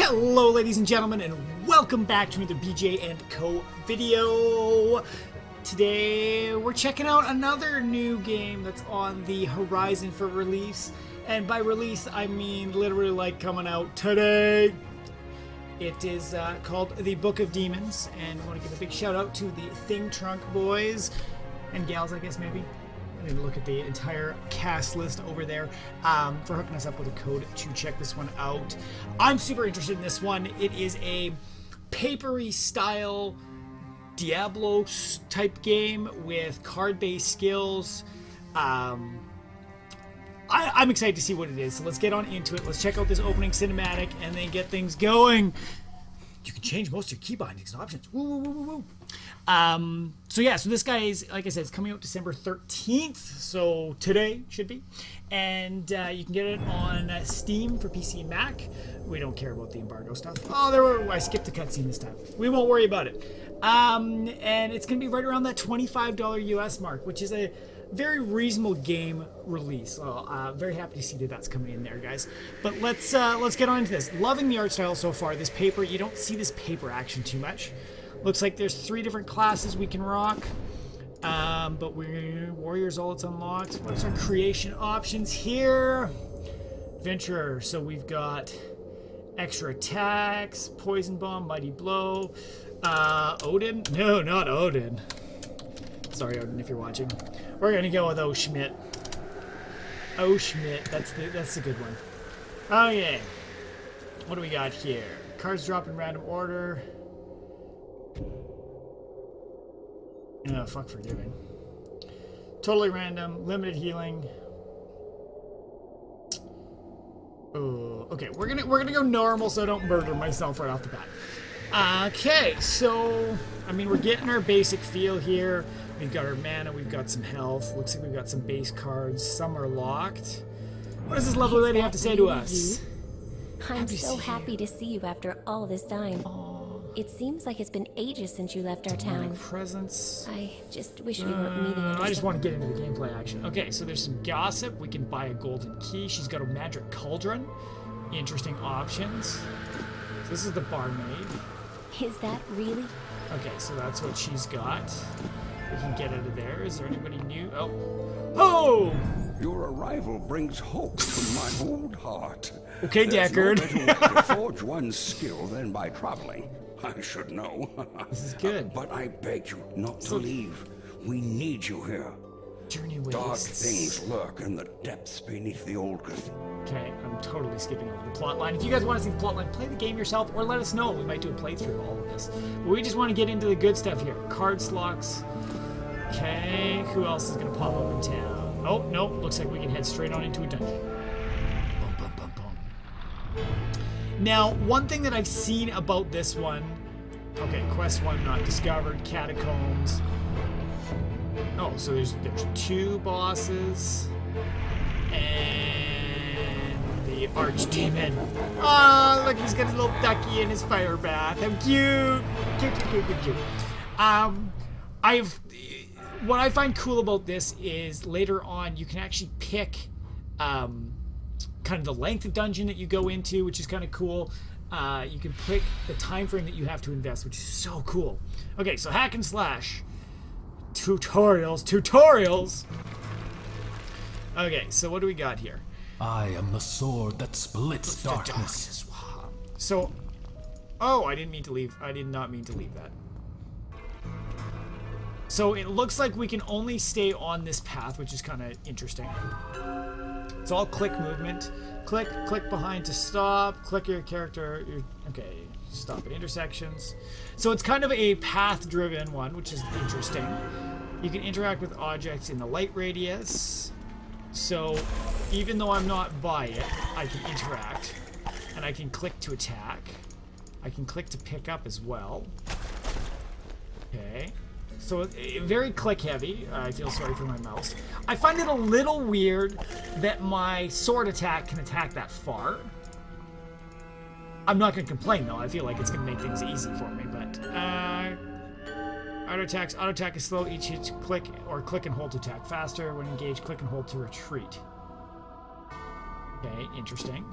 Hello ladies and gentlemen, and welcome back to another BJ&Co video. Today we're checking out another new game that's on the horizon for release, and by release I mean literally like coming out today. It is called The Book of Demons, and I want to give a big shout out to the Thing Trunk boys and gals, I guess maybe. I didn't look at the entire cast list over there for hooking us up with a code to check this one out. I'm super interested in this one. It is a papery style Diablo type game with card-based skills. I'm excited to see what it is. So let's get on into it. Let's check out this opening cinematic and then get things going. You can change most of your key bindings and options. Woo, woo, woo, woo, woo. So this guy is, like I said, it's coming out December 13th, so today should be, and you can get it on Steam for PC and Mac. We don't care about the embargo stuff. Oh, I skipped the cutscene this time. We won't worry about it. And it's going to be right around that $25 US mark, which is a very reasonable game release. So very happy to see that that's coming in there, guys. But let's get on into this. Loving the art style so far. This paper, you don't see this paper action too much. Looks like there's 3 different classes we can rock, but we're warriors all it's unlocked. What's our creation options here? Adventurer, so we've got extra attacks, poison bomb, mighty blow. Odin? No, not Odin. Sorry, Odin, if you're watching. We're gonna go with O Schmidt. O Schmidt, that's the good one. Oh yeah. What do we got here? Cards drop in random order. No, fuck forgiving. Totally random, limited healing. Oh, okay, we're gonna go normal so I don't murder myself right off the bat. Okay, so I mean we're getting our basic feel here. We've got our mana, we've got some health. Looks like we've got some base cards. Some are locked. What does this lovely lady have to say to us? I'm so happy to see you after all this time. It seems like it's been ages since you left our town. Presence. I just wish we weren't meeting under I just want to get into the gameplay action. Okay, so there's some gossip. We can buy a golden key. She's got a magic cauldron. Interesting options. So this is the barmaid. Is that really? Okay, so that's what she's got. We can get out of there. Is there anybody new? Oh! Your arrival brings hope to my old heart. Okay, Deckard. There's no better way to forge one's skill than by traveling. I should know. This is good. But I beg you not to leave. We need you here. Journey wastes. Dark things lurk in the depths beneath the Old Cathedral. Okay, I'm totally skipping over the plot line. If you guys want to see the plot line, play the game yourself or let us know. We might do a playthrough of all of this. But we just want to get into the good stuff here. Card slots. Okay, who else is going to pop up in town? Oh, nope. Looks like we can head straight on into a dungeon. Bum, bum, bum, bum. Now, one thing that I've seen about this one... Okay, quest 1 not discovered. Catacombs. Oh, so there's 2 bosses. And the Archdemon. Oh, look, he's got his little ducky in his fire bath. How cute! Cute. What I find cool about this is later on you can actually pick kind of the length of dungeon that you go into, which is kind of cool. You can pick the time frame that you have to invest, which is so cool. Okay, so hack and slash. Tutorials! Okay, so what do we got here? I am the sword that splits darkness. So, oh, I did not mean to leave that. So it looks like we can only stay on this path, which is kind of interesting. It's all click movement. Click behind to stop. Click your character. Okay, stop at intersections. So it's kind of a path-driven one, which is interesting. You can interact with objects in the light radius. So even though I'm not by it, I can interact. And I can click to attack. I can click to pick up as well. Okay. So very click heavy. I feel sorry for my mouse. I find it a little weird that my sword attack can attack that far. I'm not going to complain though. I feel like it's going to make things easy for me. But auto attack is slow. Each hit click or click and hold to attack faster. When engaged, click and hold to retreat. Okay, interesting.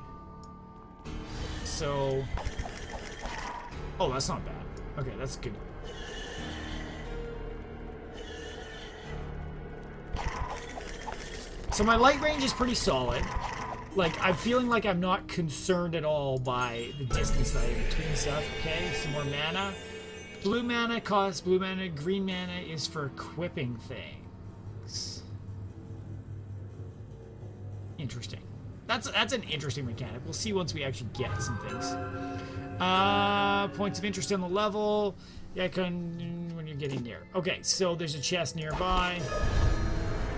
So Oh, that's not bad. Okay, that's good. So my light range is pretty solid. Like, I'm feeling like I'm not concerned at all by the distance that I have between stuff. Okay, some more mana. Blue mana costs blue mana. Green mana is for equipping things. Interesting. That's an interesting mechanic. We'll see once we actually get some things. Points of interest on the level. Yeah, when you're getting near. Okay, so there's a chest nearby.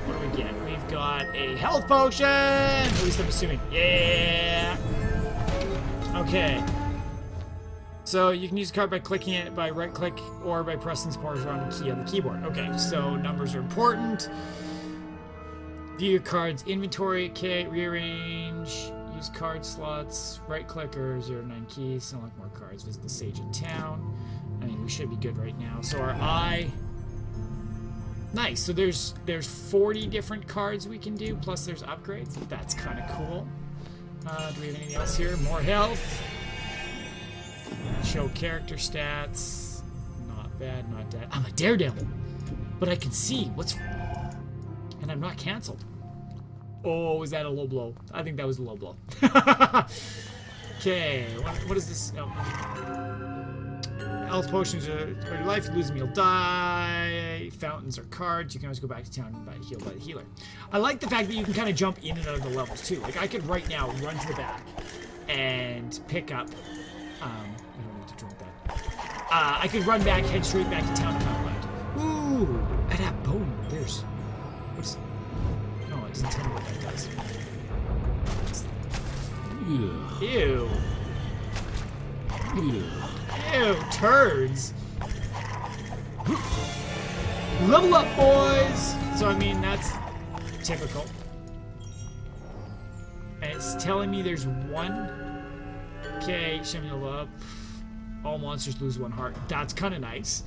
What do we get? We've got a health potion! At least I'm assuming. Yeah! Okay. So you can use a card by clicking it, by right click, or by pressing the corresponding key on the keyboard. Okay, so numbers are important. View your card's inventory. Okay, rearrange. Use card slots. Right click or 09 keys. Select more cards. Visit the sage in town. I mean, we should be good right now. So our eye... Nice. So there's 40 different cards we can do, plus there's upgrades. That's kind of cool. Do we have anything else here? More health. Show character stats. Not bad, not bad. I'm a daredevil, but I can see what's... And I'm not canceled. Oh, is that a low blow? I think that was a low blow. Okay, what is this? Oh. Health potions are your life. You lose them, you'll die. Fountains are cards. You can always go back to town and get healed by the healer. I like the fact that you can kind of jump in and out of the levels too. Like I could right now run to the back and pick up. I don't need to drink that. I could run back, head straight back to town if I wanted. Ooh, and that bone. There's what's? No, it doesn't tell me what that does. Ew. Ew. Ew, turds. Level up, boys! So, I mean, that's typical. And it's telling me there's one. Okay, show me level up. All monsters lose 1 heart. That's kind of nice.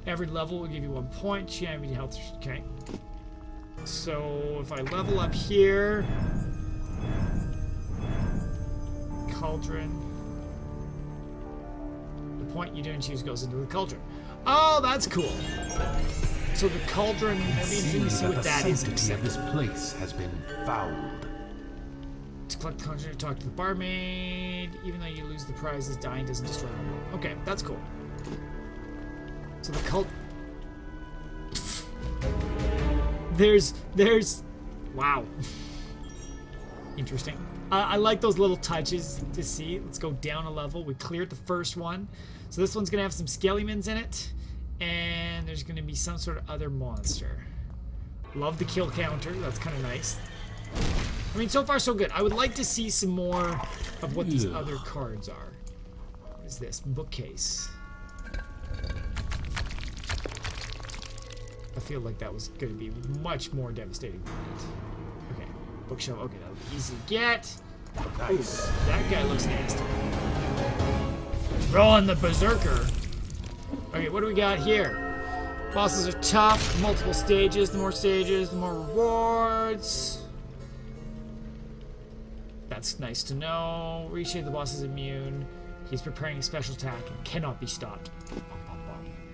Every level will give you 1 point. Champion health. Okay. So, if I level up here. Cauldron. Point you don't choose goes into the cauldron. Oh, that's cool. So the cauldron, it'll be interesting to see what that is. The sanctity of this place has been fouled. To collect the cauldron, talk to the barmaid. Even though you lose the prizes, dying doesn't destroy them. Okay, that's cool. So the cult. There's. Wow. Interesting. I like those little touches to see. Let's go down a level. We cleared the first one. So this one's going to have some skeletons in it. And there's going to be some sort of other monster. Love the kill counter. That's kind of nice. I mean, so far so good. I would like to see some more of what these other cards are. What is this? Bookcase. I feel like that was going to be much more devastating than that. Okay. Bookshelf. Okay, that was easy to get. Nice. Ooh, that guy looks nasty. Rolling the berserker. Okay, what do we got here? Bosses are tough. Multiple stages. The more stages, the more rewards. That's nice to know. Reshape the boss is immune. He's preparing a special attack and cannot be stopped.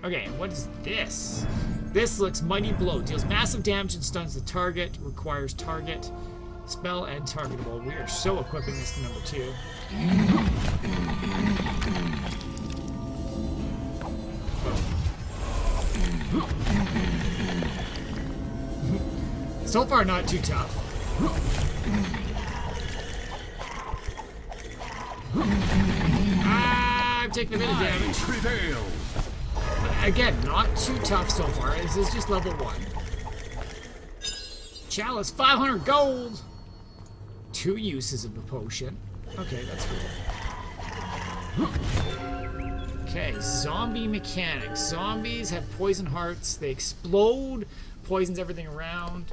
Okay, and what is this? This looks Mighty Blow. Deals massive damage and stuns the target. Requires target. Spell and targetable. We are so equipping this to number 2. So far, not too tough. I'm taking a bit of damage. Prevail. Again, not too tough so far. This is just level 1. Chalice, 500 gold. 2 uses of the potion. Okay, that's cool. Okay, zombie mechanics. Zombies have poison hearts. They explode, poisons everything around.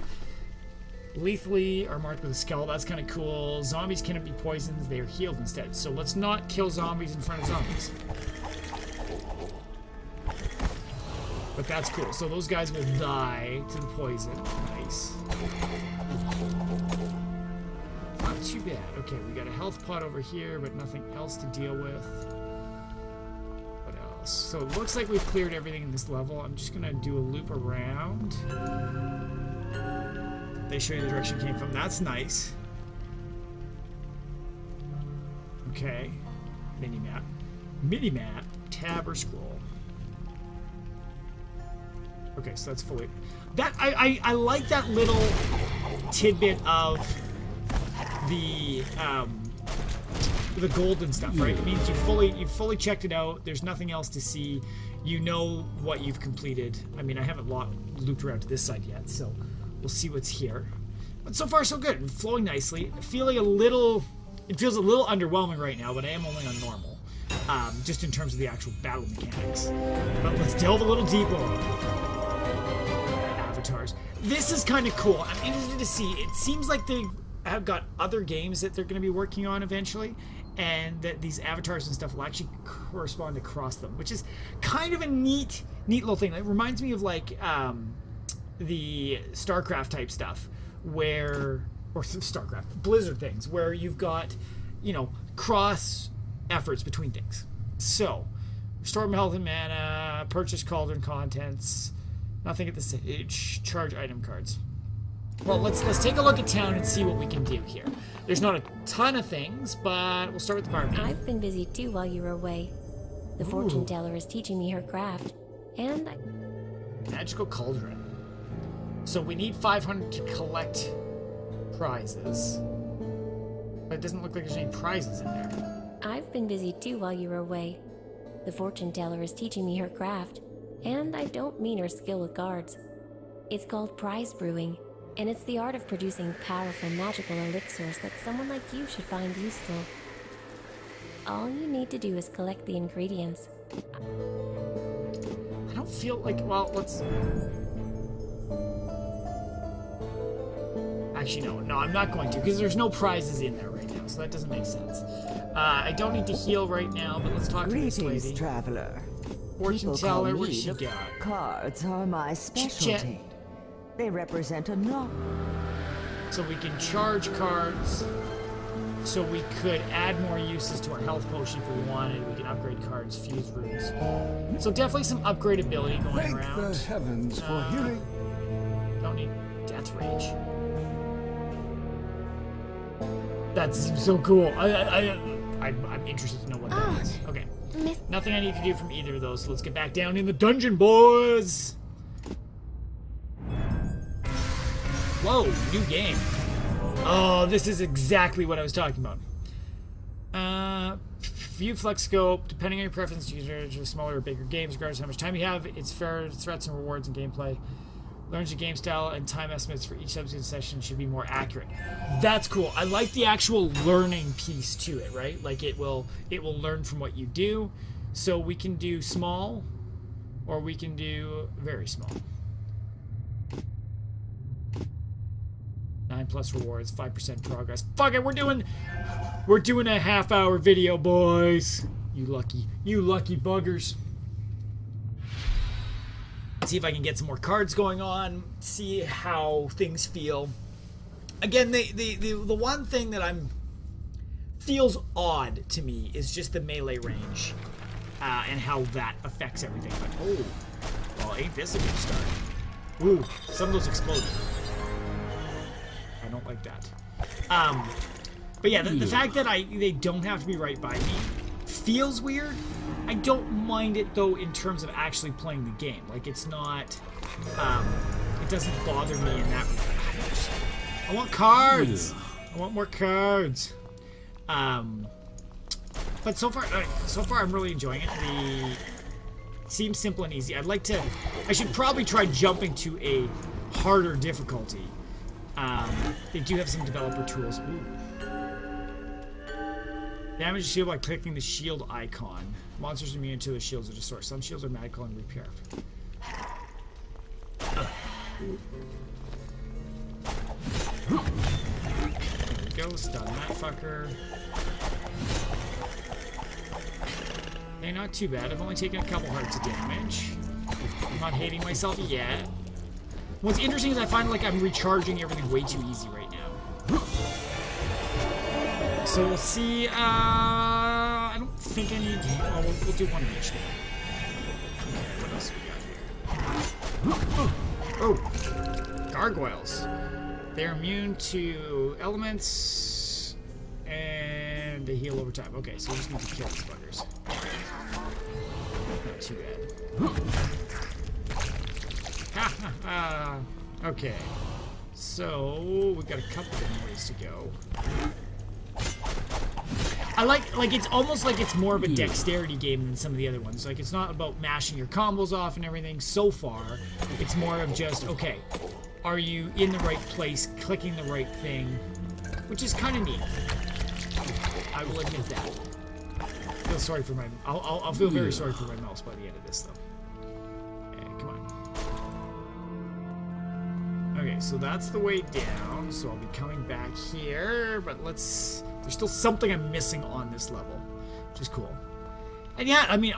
Lethally are marked with a skull. That's kind of cool. Zombies cannot be poisoned. They are healed instead. So let's not kill zombies in front of zombies. But that's cool. So those guys will die to the poison. Nice. Not too bad. Okay, we got a health pot over here, but nothing else to deal with. What else. So it looks like we've cleared everything in this level. I'm just gonna do a loop around. They show you the direction it came from. That's nice. Okay. Mini-map. Mini-map. Tab or scroll. Okay, so that's fully... That I like that little tidbit of the golden stuff, right? It means you've fully checked it out. There's nothing else to see. You know what you've completed. I mean, I haven't looped around to this side yet, so we'll see what's here. But so far, so good. Flowing nicely. Feeling a little... It feels a little underwhelming right now, but I am only on normal. Just in terms of the actual battle mechanics. But let's delve a little deeper. Avatars. This is kind of cool. I'm interested to see. It seems like they have got other games that they're going to be working on eventually, and that these avatars and stuff will actually correspond across them, which is kind of a neat little thing. It reminds me of like the StarCraft type stuff, or StarCraft, Blizzard things, where you've got, cross efforts between things. So, restore health and mana, purchase cauldron contents, nothing at this stage, charge item cards. Well, let's take a look at town and see what we can do here. There's not a ton of things, but we'll start with the barbarian. I've been busy too while you were away. The fortune teller is teaching me her craft, and Magical cauldron. So we need 500 to collect prizes. But it doesn't look like there's any prizes in there. I've been busy too while you were away. The fortune teller is teaching me her craft, and I don't mean her skill with cards. It's called prize brewing, and it's the art of producing powerful magical elixirs that someone like you should find useful. All you need to do is collect the ingredients. I don't feel like, well, let's... Actually, no, I'm not going to, because there's no prizes in there right now, so that doesn't make sense. I don't need to heal right now, but let's talk to this lady. Traveler. Fortune teller, what does she got? Cards are my specialty. They represent a knock. So we can charge cards. So we could add more uses to our health potion if we wanted. We can upgrade cards, fuse runes. So definitely some upgrade ability going around. Thank the heavens for hearing. Don't need death rage. That seems so cool. I'm interested to know what that is. Okay. Nothing I need to do from either of those, so let's get back down in the dungeon, boys! Whoa, new game. Oh, this is exactly what I was talking about. View flex scope, depending on your preference, use smaller or bigger games, regardless of how much time you have. It's fair, threats and rewards and gameplay. Learns your game style and time estimates for each subsequent session should be more accurate. That's cool. I like the actual learning piece to it, right? Like it will learn from what you do. So we can do small, or we can do very small. 9+ rewards, 5% progress. Fuck it, we're doing a half-hour video, boys. You lucky buggers. See if I can get some more cards going on, see how things feel. Again, the one thing that feels odd to me is just the melee range and how that affects everything. But well, ain't this a good start? Ooh, some of those exploded. I don't like that. But yeah, the fact that they don't have to be right by me feels weird. I don't mind it though in terms of actually playing the game. Like it's not, it doesn't bother me in that regard. I want cards. I want more cards. But so far I'm really enjoying it. It seems simple and easy. I should probably try jumping to a harder difficulty. They do have some developer tools. Ooh. Damage the shield by clicking the shield icon. Monsters immune to the shields are destroyed. Some shields are magical and repair. There we go. Stun that fucker. Okay, not too bad. I've only taken a couple hearts of damage. I'm not hating myself yet. What's interesting is I find like I'm recharging everything way too easy right now. So we'll see. I don't think I need... Oh, we'll do one of each now. else we got here? Oh, gargoyles. They're immune to elements, and they heal over time. Okay, so we just need to kill these buggers. Not too bad. Okay, so we've got a couple different ways to go. I like it's almost like it's more of a dexterity game than some of the other ones. Like, it's not about mashing your combos off and everything so far. It's more of just, okay, are you in the right place, clicking the right thing, which is kind of neat. I will admit that. I feel sorry for my... I'll feel very sorry for my mouse by the end of this, though. Okay, come on. Okay, so that's the way down, so I'll be coming back here, but let's... There's still something I'm missing on this level, which is cool. And yeah, I mean,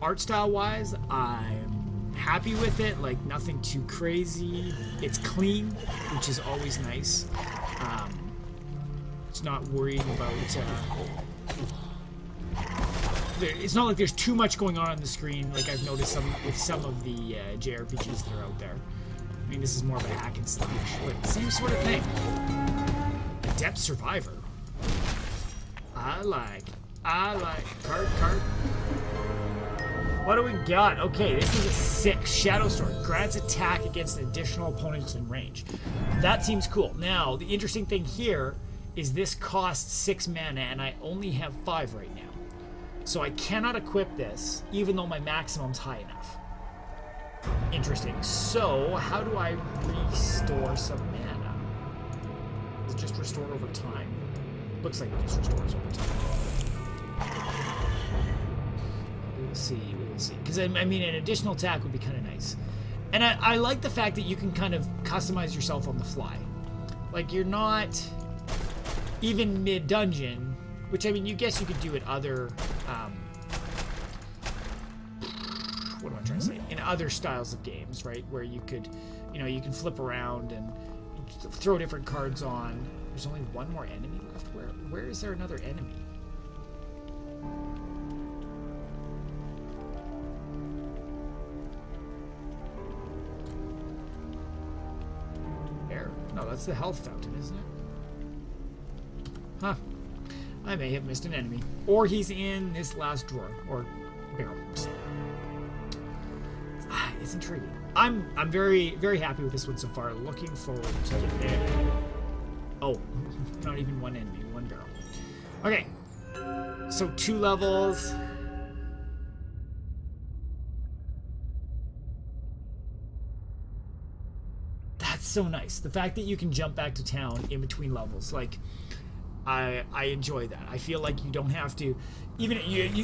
art style-wise, I'm happy with it. Like, nothing too crazy. It's clean, which is always nice. It's not worrying about... it's not like there's too much going on the screen, like I've noticed with some of the JRPGs that are out there. I mean, this is more of a hack and slash. Wait, same sort of thing. Adept Survivor. I like. Card. What do we got? Okay, this is a 6. Shadow Sword. Grants attack against additional opponents in range. That seems cool. Now, the interesting thing here is this costs 6 mana, and I only have 5 right now. So I cannot equip this, even though my maximum's high enough. Interesting. So, how do I restore some mana? Does it just restore over time? Looks like it just restores over time. We'll see. Because, I mean, an additional attack would be kind of nice. And I like the fact that you can kind of customize yourself on the fly. Like, you're not even mid-dungeon, which, I mean, you guess you could do it other... what am I trying to say? In other styles of games, right? Where you could, you can flip around and throw different cards on. There's only one more enemy left. Where is there another enemy? There. No, that's the health fountain, isn't it? Huh. I may have missed an enemy. Or he's in this last drawer. Or barrel. It's intriguing. I'm very, very happy with this one so far. Looking forward to it. Oh, not even one enemy, one barrel. Okay. So 2 levels. That's so nice. The fact that you can jump back to town in between levels. Like, I enjoy that. I feel like you don't have to, even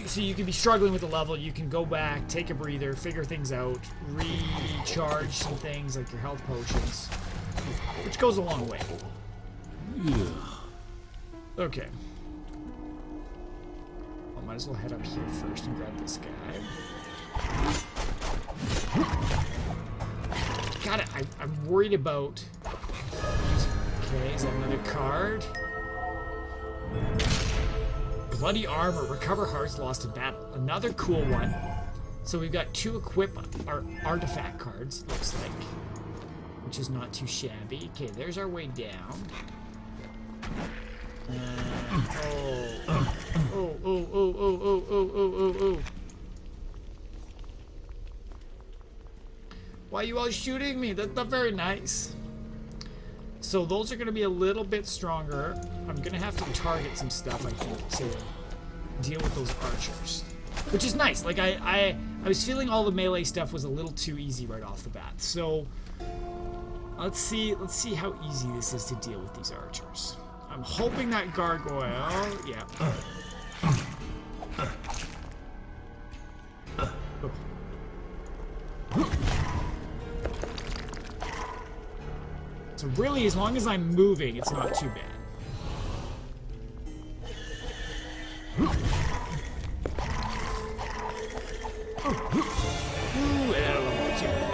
so you can be struggling with a level, you can go back, take a breather, figure things out, recharge some things like your health potions, which goes a long way. Yeah. Okay. I might as well head up here first and grab this guy. God, I'm worried about. Okay, is that another card? Bloody Armor, recover hearts lost in battle. Another cool one. So we've got 2 equip our artifact cards, looks like. Which is not too shabby. Okay, there's our way down. Oh. Why are you all shooting me? That's not very nice. So those are going to be a little bit stronger. I'm going to have to target some stuff, I think, to deal with those archers. Which is nice. Like, I was feeling all the melee stuff was a little too easy right off the bat. So, let's see how easy this is to deal with these archers. I'm hoping that gargoyle... Yeah. So really, as long as I'm moving, it's not too bad.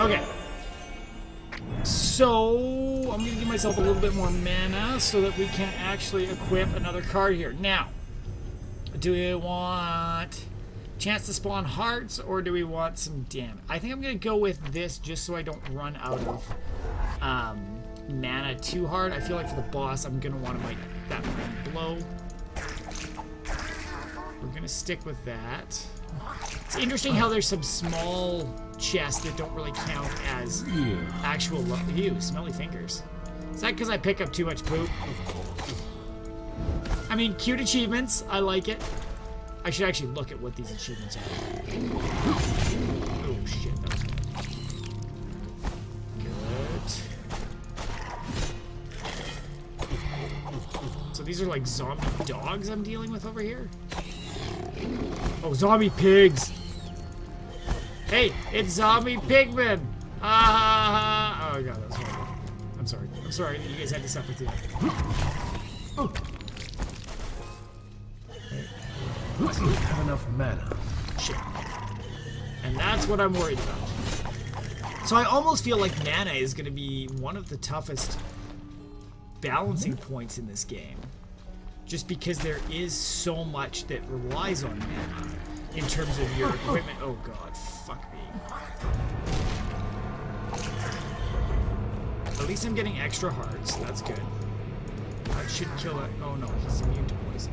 Okay. So, I'm going to give myself a little bit more mana so that we can actually equip another card here. Now, do we want Chance to spawn hearts, or do we want some damage? I think I'm gonna go with this just so I don't run out of mana too hard. I feel like for the boss, I'm gonna want to that mighty blow. We're gonna stick with that. It's interesting how there's some small chests that don't really count as actual. Ew, smelly fingers. Is that because I pick up too much poop? I mean, cute achievements. I like it. I should actually look at what these achievements are. Oh shit, that was good. So these are like zombie dogs I'm dealing with over here? Oh, zombie pigs! Hey, it's zombie pigmen! Ah! Oh god, that was horrible. I'm sorry. I'm sorry that you guys had to suffer through that. Oh. I don't have enough mana. Shit. And that's what I'm worried about. So I almost feel like mana is going to be one of the toughest balancing points in this game. Just because there is so much that relies on mana in terms of your equipment. Oh god, fuck me. At least I'm getting extra hearts. That's good. That should kill it. Oh no, he's immune to poison.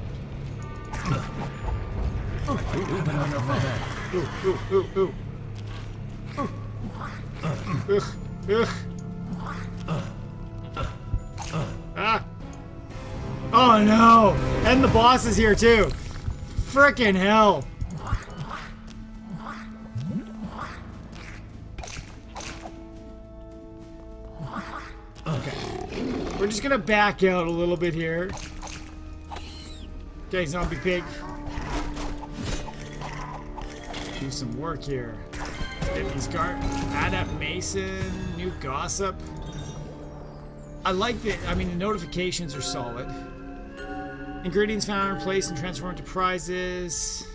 I don't have enough mana. Ah! Oh no! And the boss is here too! Frickin' hell! Okay. We're just gonna back out a little bit here. Okay, zombie pig. Do some work here. Get these Adept Mason, new gossip. I like that. I mean, the notifications are solid. Ingredients found, replaced, and transformed to prizes.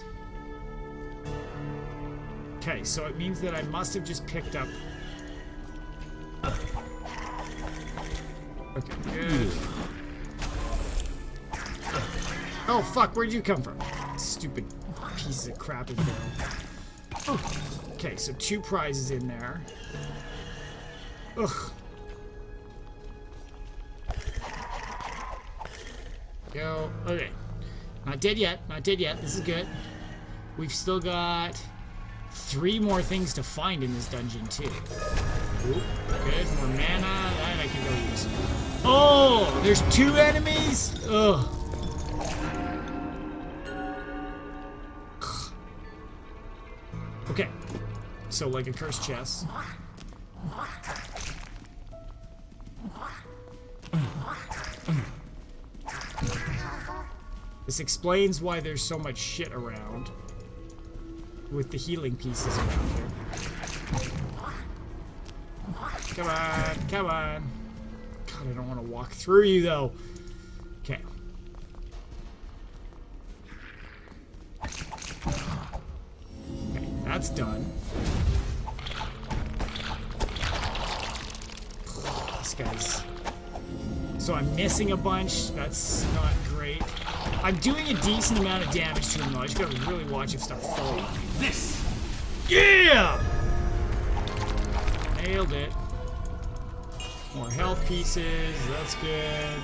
Okay, so it means that I must have just picked up. Okay, good. Oh fuck, where'd you come from? Stupid pieces of crap in there. Okay, so 2 prizes in there. Ugh. Go. Okay. Not dead yet. Not dead yet. This is good. We've still got 3 more things to find in this dungeon, too. Oop, good. More mana. That I can go use. Oh! There's 2 enemies? Ugh. Okay. So, like a cursed chest. This explains why there's so much shit around with the healing pieces around here. Come on, come on. God, I don't want to walk through you though. Okay. Okay, that's done. This guy's... So I'm missing a bunch. That's not great. I'm doing a decent amount of damage to him though. I just gotta really watch if stuff falls. This! Yeah! Nailed it. More health pieces. That's good.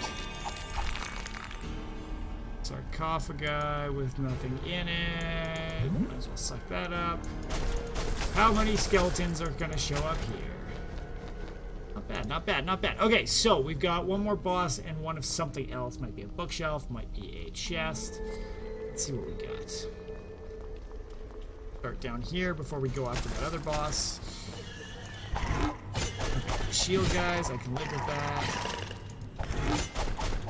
Sarcophagi with nothing in it. Might as well suck that up. How many skeletons are gonna show up here? Not bad, not bad, not bad. Okay, so we've got 1 more boss and 1 of something else. Might be a bookshelf, might be a chest. Let's see what we got. Start down here before we go after that other boss. Okay, shield guys, I can live with that.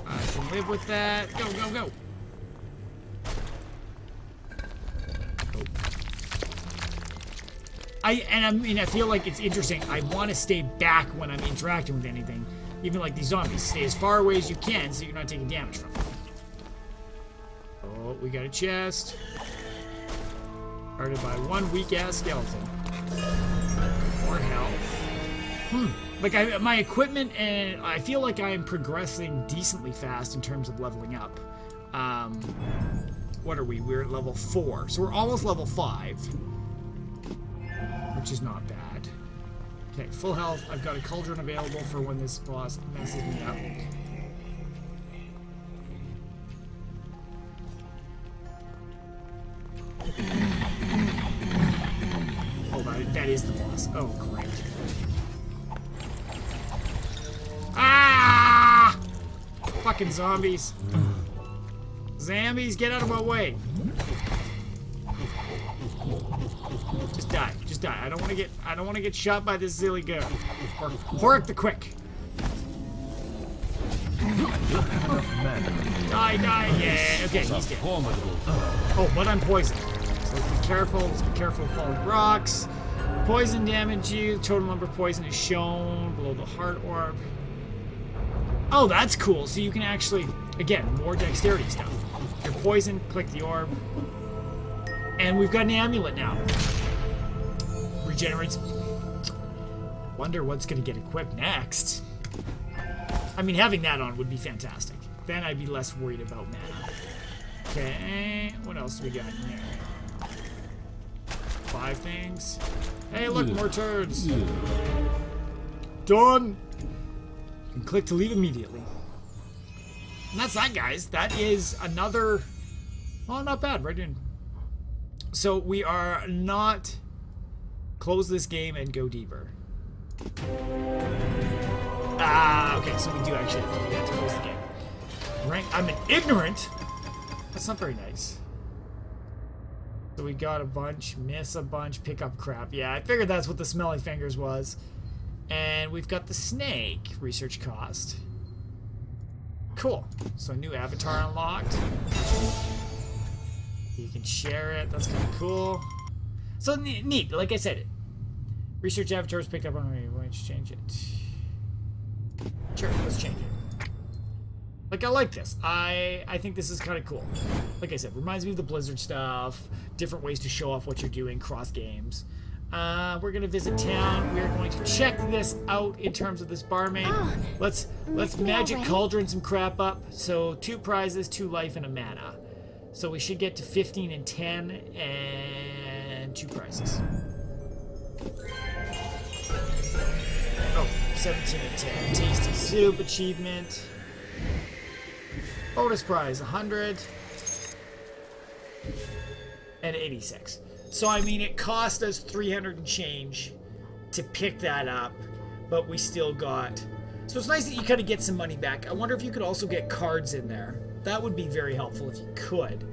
I can live with that. Go, go, go. I feel like it's interesting. I want to stay back when I'm interacting with anything. Even like these zombies. Stay as far away as you can so you're not taking damage from them. Oh, we got a chest. Guarded by 1 weak-ass skeleton. More health. Like, my equipment, and I feel like I am progressing decently fast in terms of leveling up. what are we? We're at level 4. So we're almost level 5. Which is not bad. Okay, full health. I've got a cauldron available for when this boss messes me up. Oh, that is the boss. Oh, great. Ah! Fucking zombies. Zombies, get out of my way. Just die. Just die. I don't want to get shot by this silly girl. Or Horik the Quick. Die, yeah. Okay, he's dead. Oh, but I'm poisoned. So let's be careful. Let's be careful of falling rocks. Poison damage you. Total number of poison is shown below the heart orb. Oh, that's cool. So you can actually, again, more dexterity stuff. If you're poisoned, click the orb. And we've got an amulet now. Regenerates. Wonder what's going to get equipped next. I mean, having that on would be fantastic. Then I'd be less worried about mana. Okay, what else do we got in here? 5 things. Hey, look, more turds. Done. You can click to leave immediately. And that's that, guys. That is another... Oh, not bad. Right in. So we are not... Close this game and go deeper. Okay, so we do actually have to do that to close the game. Rank, I'm an ignorant. That's not very nice. So we got a bunch, miss a bunch, pick up crap. Yeah, I figured that's what the smelly fingers was. And we've got the snake, research cost. Cool. So new avatar unlocked. You can share it. That's kind of cool. So neat. Like I said, research avatars picked up on me. Why don't you change it? Sure, let's change it. Like, I like this. I think this is kind of cool. Like I said, reminds me of the Blizzard stuff. Different ways to show off what you're doing cross games. We're gonna visit town. We're going to check this out in terms of this barmaid. Oh, let's magic cauldron some crap up. So 2 prizes, 2 life, and a mana. So we should get to 15 and 10 and 2 prizes. Oh, 17 and 10. Tasty soup achievement. Bonus prize 100 and 86. So I mean, it cost us 300 and change to pick that up, but we still got. So it's nice that you kind of get some money back. I wonder if you could also get cards in there. That would be very helpful if you could.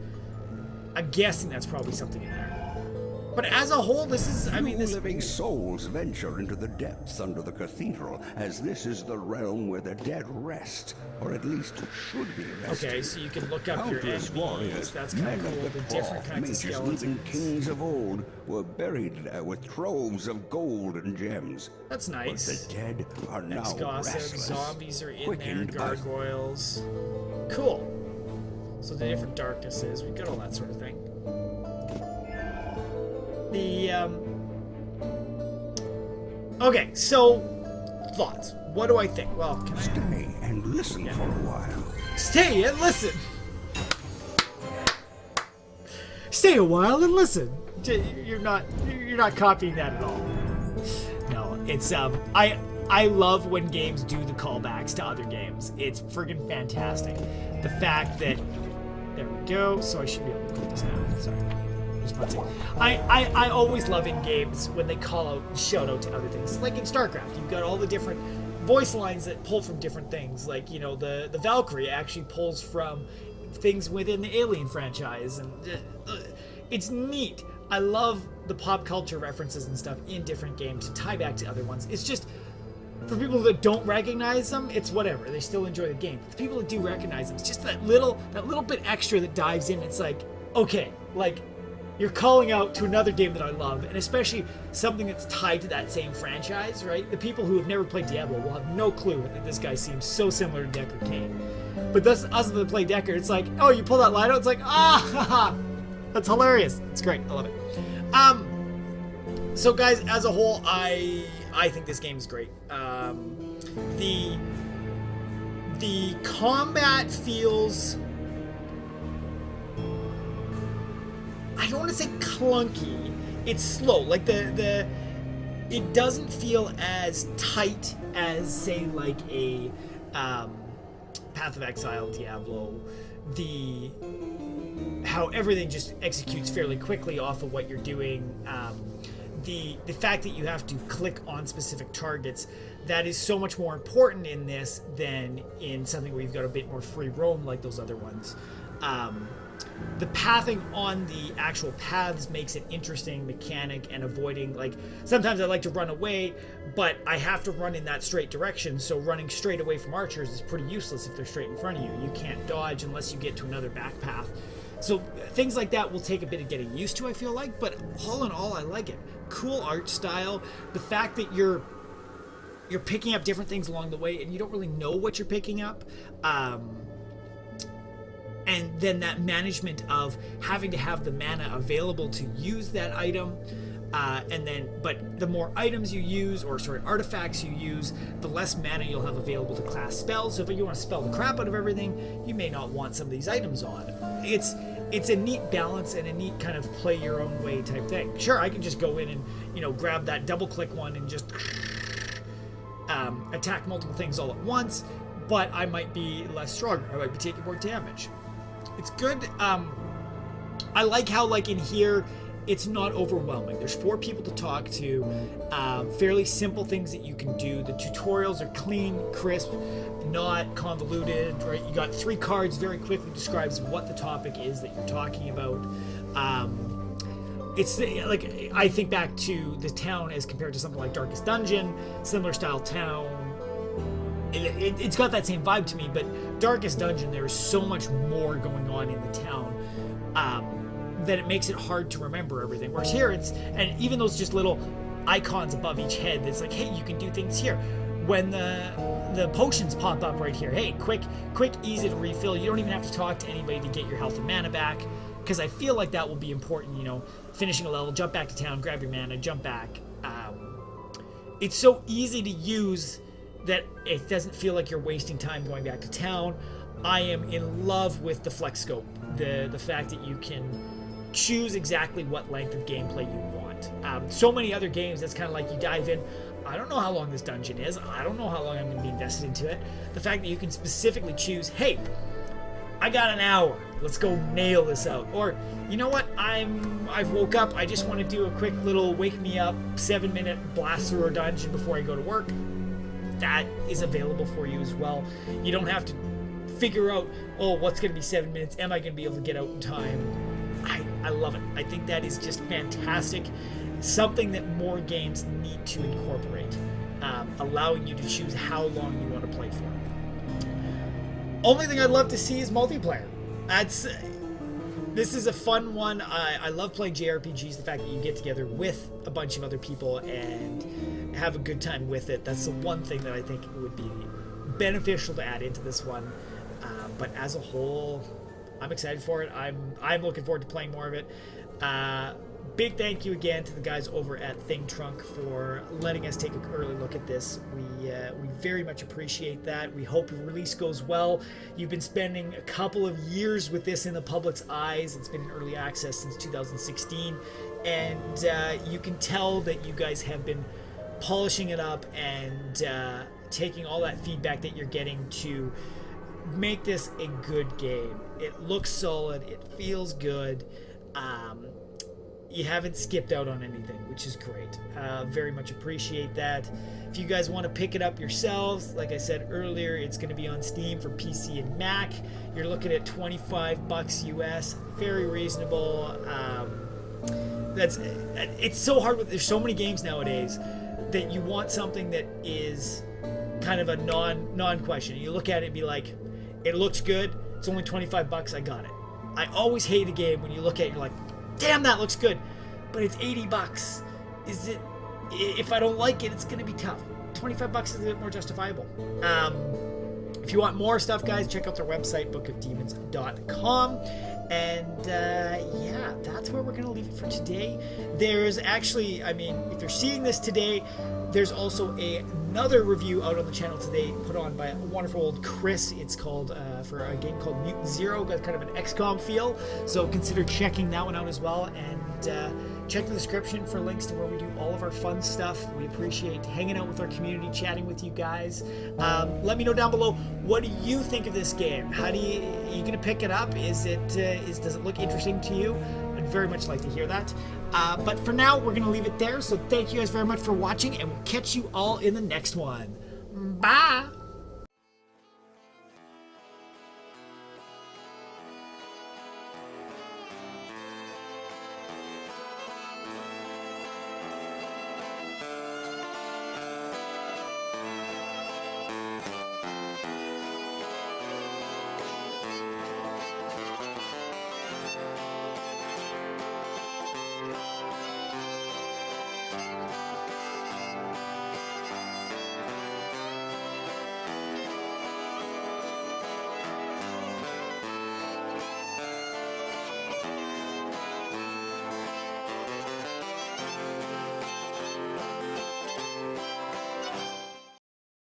I'm guessing that's probably something in there. But as a whole, this is, I mean, this... living souls venture into the depths under the cathedral, as this is the realm where the dead rest, or at least should be rested. Okay, so you can look up your Countless enemies. warriors, That's kind of cool. The different kinds of skeletons. Even kings of old were buried there with troves of gold and gems. That's nice. But the dead are now Ex-gossip, restless, zombies are in there, quickened by gargoyles. Cool. So the different darknesses, we've got all that sort of thing. Okay, so thoughts. What do I think? Well, can I Stay and listen for a while. stay and listen? Stay a while and listen. You're not copying that at all. No, it's I love when games do the callbacks to other games. It's friggin' fantastic. The fact that there we go. So I should be able to click this now. Sorry. I always love in games when they call out and shout out to other things. It's like in StarCraft, you've got all the different voice lines that pull from different things. Like, you know, the Valkyrie actually pulls from things within the Alien franchise, and it's neat. I love the pop culture references and stuff in different games to tie back to other ones. It's just, for people that don't recognize them, it's whatever. They still enjoy the game. But the people that do recognize them, it's just that little bit extra that dives in. It's like, okay, like, you're calling out to another game that I love, and especially something that's tied to that same franchise, right? The people who have never played Diablo will have no clue that this guy seems so similar to Deckard Cain. But us that play Deckard, it's like, oh, you pull that line out, it's like, haha, that's hilarious. It's great. I love it. So guys, as a whole, I think this game is great. The combat feels I don't want to say clunky. It's slow. Like it doesn't feel as tight as, say, like a Path of Exile, Diablo. How everything just executes fairly quickly off of what you're doing. The fact that you have to click on specific targets, that is so much more important in this than in something where you've got a bit more free roam like those other ones. The pathing on the actual paths makes an interesting mechanic, and avoiding, like, sometimes I like to run away, but I have to run in that straight direction, so running straight away from archers is pretty useless if they're straight in front of you. You can't dodge unless you get to another back path. So things like that will take a bit of getting used to, I feel like, but all in all, I like it. Cool art style. The fact that you're picking up different things along the way and you don't really know what you're picking up. And then that management of having to have the mana available to use that item. But the more items you use, artifacts you use, the less mana you'll have available to cast spells. So if you want to spell the crap out of everything, you may not want some of these items on. It's a neat balance and a neat kind of play your own way type thing. Sure, I can just go in and, grab that double click one and just attack multiple things all at once, but I might be less stronger. I might be taking more damage. It's good. I like how, like, in here, it's not overwhelming. There's 4 people to talk to, fairly simple things that you can do. The tutorials are clean, crisp, not convoluted, right? You got 3 cards, very quickly describes what the topic is that you're talking about. It's like, I think back to the town as compared to something like Darkest Dungeon, similar style town. It's got that same vibe to me, but Darkest Dungeon, there's so much more going on in the town that it makes it hard to remember everything. Whereas here, and even those just little icons above each head, that's like, hey, you can do things here. When the potions pop up right here, hey, quick, easy to refill. You don't even have to talk to anybody to get your health and mana back, because I feel like that will be important. Finishing a level, jump back to town, grab your mana, jump back. It's so easy to use that it doesn't feel like you're wasting time going back to town. I am in love with the flex scope, the fact that you can choose exactly what length of gameplay you want. So many other games, that's kind of like you dive in, I don't know how long this dungeon is, I don't know how long I'm going to be invested into it. The fact that you can specifically choose, hey, I got an hour, let's go nail this out. Or, you know what, I've woke up, I just want to do a quick little wake me up 7-minute blast through a dungeon before I go to work. That is available for you as well. You don't have to figure out, what's going to be 7 minutes? Am I going to be able to get out in time? I love it. I think that is just fantastic. Something that more games need to incorporate, allowing you to choose how long you want to play for. Only thing I'd love to see is multiplayer. This is a fun one. I love playing JRPGs. The fact that you get together with a bunch of other people and have a good time with it. That's the one thing that I think would be beneficial to add into this one. But as a whole, I'm excited for it. I'm looking forward to playing more of it. Big thank you again to the guys over at Thing Trunk for letting us take an early look at this. We very much appreciate that. We hope the release goes well. You've been spending a couple of years with this in the public's eyes. It's been in early access since 2016, and you can tell that you guys have been polishing it up and taking all that feedback that you're getting to make this a good game. It looks solid. It feels good. You haven't skipped out on anything, which is great. Very much appreciate that. If you guys want to pick it up yourselves, like I said earlier, it's going to be on Steam for PC and Mac. You're looking at $25 US. Very reasonable. It's so hard. There's so many games nowadays that you want something that is kind of a non-question. You look at it and be like, it looks good. It's only $25. I got it. I always hate a game when you look at it and you're like, damn, that looks good, but it's $80. Is it? If I don't like it, it's gonna be tough. $25 is a bit more justifiable. If you want more stuff, guys, check out their website, bookofdemons.com. And yeah, that's where we're gonna leave it for today. There's actually, if you're seeing this today, There's also another review out on the channel today, put on by a wonderful old Chris. It's called for a game called Mutant Zero. Got kind of an XCOM feel, so consider checking that one out as well. And check the description for links to where we do all of our fun stuff. We appreciate hanging out with our community, chatting with you guys. Let me know down below, what do you think of this game? Are you gonna pick it up? Does it look interesting to you? I'd very much like to hear that. But for now, we're gonna leave it there. So thank you guys very much for watching, and we'll catch you all in the next one. Bye.